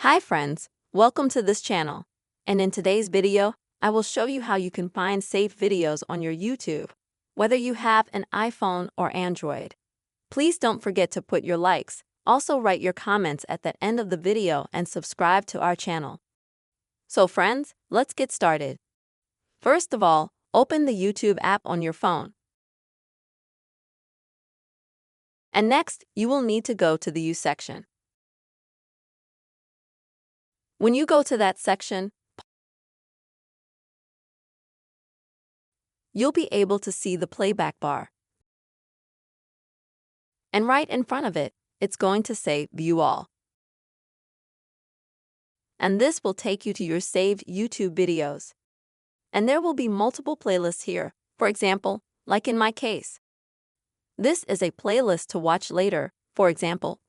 Hi friends, welcome to this channel. And in today's video, I will show you how you can find saved videos on your YouTube, whether you have an iPhone or Android. Please don't forget to put your likes, also write your comments at the end of the video and subscribe to our channel. So friends, let's get started. First of all, open the YouTube app on your phone. And next, you will need to go to the Use section. When you go to that section, you'll be able to see the playback bar. And right in front of it, it's going to say View All. And this will take you to your saved YouTube videos. And there will be multiple playlists here, for example, like in my case. This is a playlist to watch later, for example.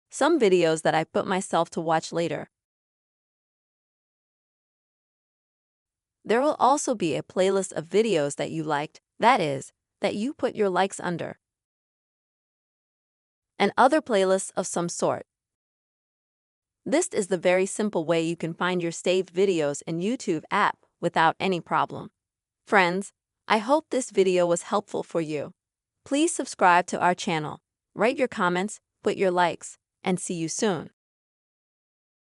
Some videos that I put myself to watch later. There will also be a playlist of videos that you liked, that is, that you put your likes under. And other playlists of some sort. This is the very simple way you can find your saved videos in YouTube app without any problem. Friends, I hope this video was helpful for you. Please subscribe to our channel, write your comments, put your likes, and see you soon.